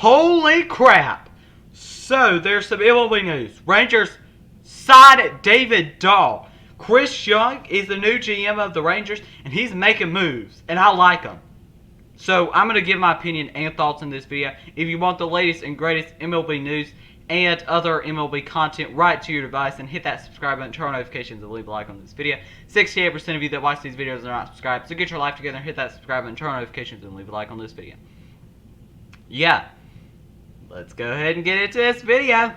Holy crap! So, there's some MLB news. Rangers signed David Dahl. Chris Young is the new GM of the Rangers, and he's making moves, and I like him. So, I'm going to give my opinion and thoughts in this video. If you want the latest and greatest MLB news and other MLB content right to your device, and hit that subscribe button, turn on notifications, and leave a like on this video. 68% of you that watch these videos are not subscribed, so get your life together and hit that subscribe button, turn on notifications, and leave a like on this video. Yeah, let's go ahead and get into this video.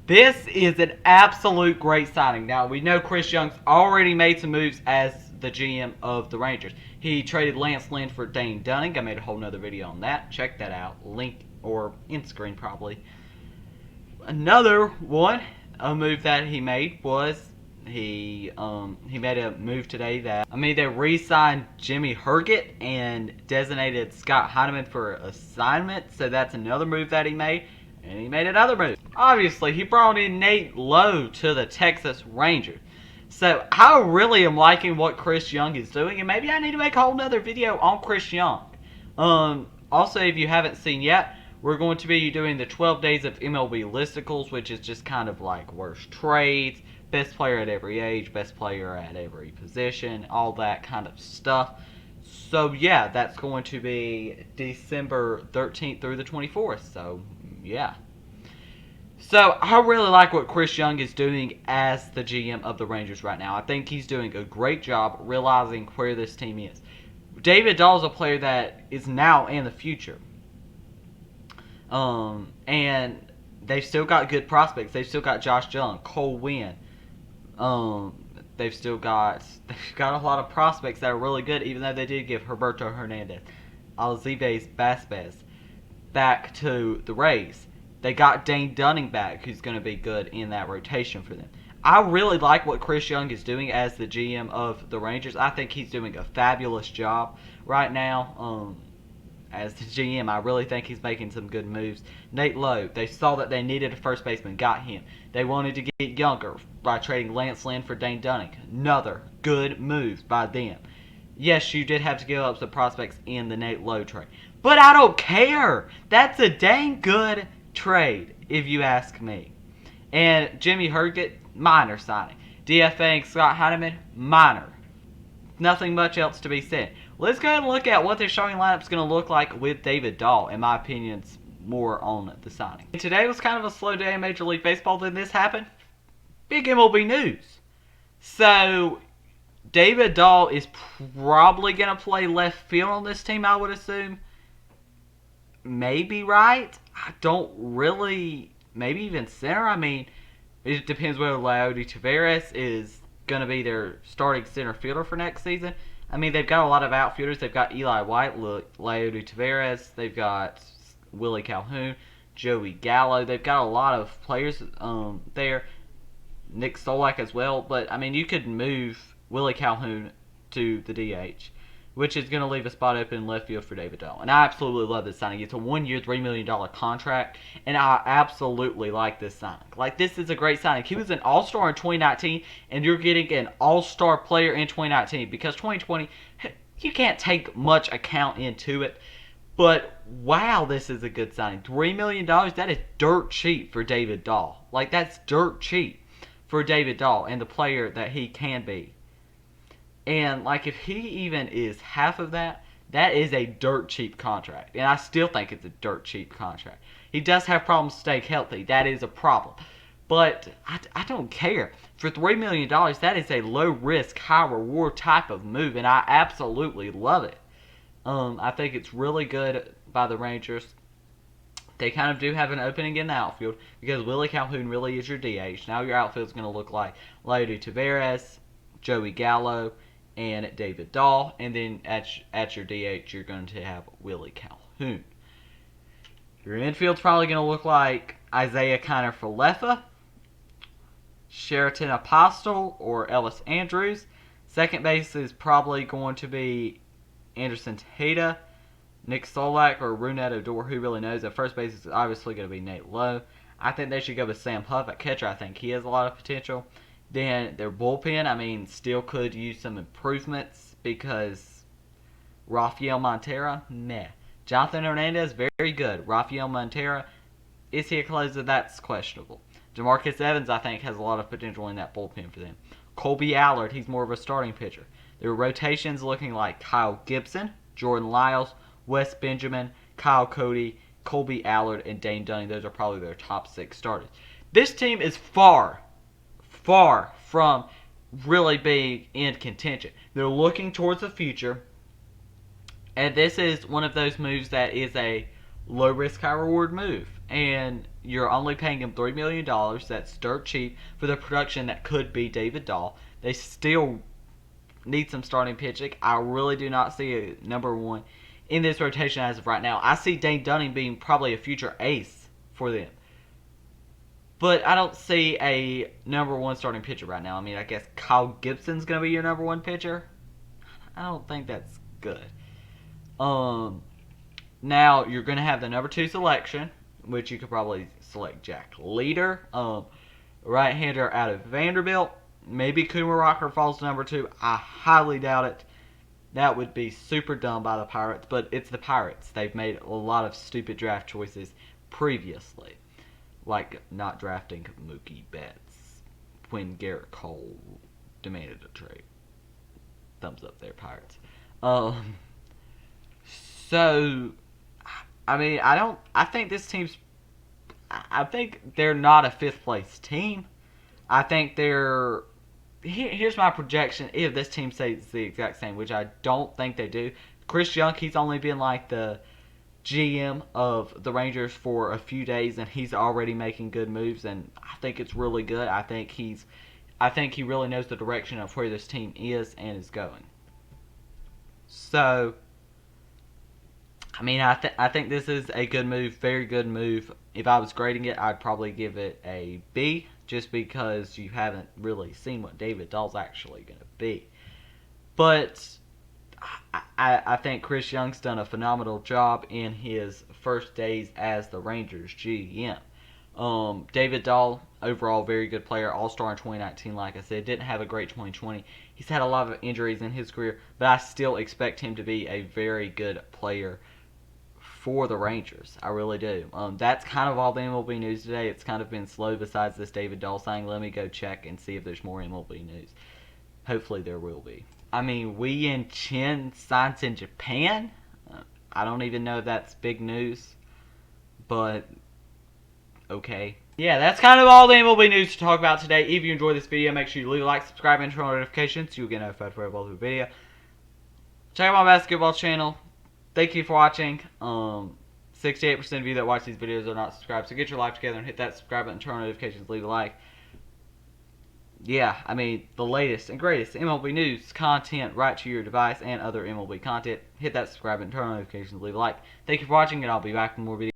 This is an absolute great signing. Now, we know Chris Young's already made some moves as the GM of the Rangers. He traded Lance Lynn for Dane Dunning. I made a whole nother video on that. Check that out. Link or in screen probably. Another one, a move that he made was he made a move today that they re-signed Jimmy Herget and designated Scott Heineman for assignment. So that's another move that he made. And he made another move. Obviously, he brought in Nate Lowe to the Texas Rangers. So I really am liking what Chris Young is doing, and maybe I need to make a whole nother video on Chris Young. Also, if you haven't seen yet, we're going to be doing the 12 days of MLB listicles, which is just kind of like worst trades, best player at every age, best player at every position, all that kind of stuff. So yeah, that's going to be December 13th through the 24th. So yeah. So I really like what Chris Young is doing as the GM of the Rangers right now. I think he's doing a great job realizing where this team is. David Dahl is a player that is now and the future. And they've still got good prospects. They've still got Josh Jung, Cole Winn. They've got a lot of prospects that are really good, even though they did give Roberto Hernandez, Alcides Vazquez back to the Rays. They got Dane Dunning back, who's going to be good in that rotation for them. I really like what Chris Young is doing as the GM of the Rangers. I think he's doing a fabulous job right now. As the GM, I really think he's making some good moves. Nate Lowe, they saw that they needed a first baseman, got him. They wanted to get younger by trading Lance Lynn for Dane Dunning. Another good move by them. Yes, you did have to give up some prospects in the Nate Lowe trade, but I don't care. That's a dang good trade, if you ask me. And Jimmy Herget, minor signing. DFAing Scott Heineman, minor. Nothing much else to be said. Let's go ahead and look at what their starting lineup is going to look like with David Dahl. In my opinion, it's more on the signing. Today was kind of a slow day in Major League Baseball. Then this happened. Big MLB news. So, David Dahl is probably going to play left field on this team, I would assume. Maybe right. I don't really. Maybe even center. It depends whether Leody Taveras is going to be their starting center fielder for next season. They've got a lot of outfielders. They've got Eli White, Leody Taveras. They've got Willie Calhoun, Joey Gallo. They've got a lot of players there. Nick Solak as well. But, you could move Willie Calhoun to the DH, which is going to leave a spot open in left field for David Dahl. And I absolutely love this signing. It's a 1-year, $3 million contract, and I absolutely like this signing. This is a great signing. He was an all-star in 2019, and you're getting an all-star player in 2019, because 2020, you can't take much account into it. But, wow, this is a good signing. $3 million, that is dirt cheap for David Dahl. That's dirt cheap for David Dahl and the player that he can be. And, if he even is half of that, that is a dirt cheap contract. And I still think it's a dirt cheap contract. He does have problems staying healthy. That is a problem. But I don't care. For $3 million, that is a low risk, high reward type of move. And I absolutely love it. I think it's really good by the Rangers. They kind of do have an opening in the outfield, because Willie Calhoun really is your DH. Now your outfield is going to look like Leody Taveras, Joey Gallo, and David Dahl, and then at your DH, you're going to have Willie Calhoun. Your infield's probably going to look like Isaiah Kiner-Falefa, Sheraton Apostle, or Ellis Andrews. Second base is probably going to be Anderson Tejeda, Nick Solak, or Rougned Odor. Who really knows? At first base is obviously going to be Nate Lowe. I think they should go with Sam Huff at catcher. I think he has a lot of potential. Then their bullpen, still could use some improvements, because Rafael Montero, meh. Jonathan Hernandez, very good. Rafael Montero, is he a closer? That's questionable. Demarcus Evans, I think, has a lot of potential in that bullpen for them. Colby Allard, he's more of a starting pitcher. Their rotations looking like Kyle Gibson, Jordan Lyles, Wes Benjamin, Kyle Cody, Colby Allard, and Dane Dunning. Those are probably their top 6 starters. This team is far from really being in contention. They're looking towards the future, and this is one of those moves that is a low risk, high reward move. And you're only paying him $3 million. That's dirt cheap for the production that could be David Dahl. They still need some starting pitching. I really do not see a number one in this rotation as of right now. I see Dane Dunning being probably a future ace for them. But I don't see a number one starting pitcher right now. I mean, I guess Kyle Gibson's going to be your number one pitcher. I don't think that's good. Now you're going to have the number 2 selection, which you could probably select Jack Leader, right-hander out of Vanderbilt. Maybe Kumar Rocker falls to number 2. I highly doubt it. That would be super dumb by the Pirates, but it's the Pirates. They've made a lot of stupid draft choices previously, like not drafting Mookie Betts when Garrett Cole demanded a trade. Thumbs up there, Pirates. So, I mean, I think this team's, I think they're not a 5th place team. I think they're, here's my projection if this team stays the exact same, which I don't think they do. Chris Young, he's only been like the GM of the Rangers for a few days, and he's already making good moves, and I think it's really good. I think he really knows the direction of where this team is and is going. So, I mean, I think this is a good move, very good move. If I was grading it, I'd probably give it a B, just because you haven't really seen what David Dahl's actually going to be. But I think Chris Young's done a phenomenal job in his first days as the Rangers GM. David Dahl, overall very good player, all-star in 2019, like I said, didn't have a great 2020. He's had a lot of injuries in his career, but I still expect him to be a very good player for the Rangers. I really do. That's kind of all the MLB news today. It's kind of been slow besides this David Dahl saying, let me go check and see if there's more MLB news. Hopefully there will be. I mean, Wei Yin Chen signs in Japan. I don't even know if that's big news, but okay. Yeah, that's kind of all the MLB news to talk about today. If you enjoyed this video, make sure you leave a like, subscribe, and turn on notifications so you'll get notified for every other video. Check out my basketball channel. Thank you for watching. 68% of you that watch these videos are not subscribed, so get your life together and hit that subscribe button, turn on notifications, leave a like. Yeah, I mean, the latest and greatest MLB news content right to your device and other MLB content. Hit that subscribe button, turn on notifications, leave a like. Thank you for watching, and I'll be back with more videos.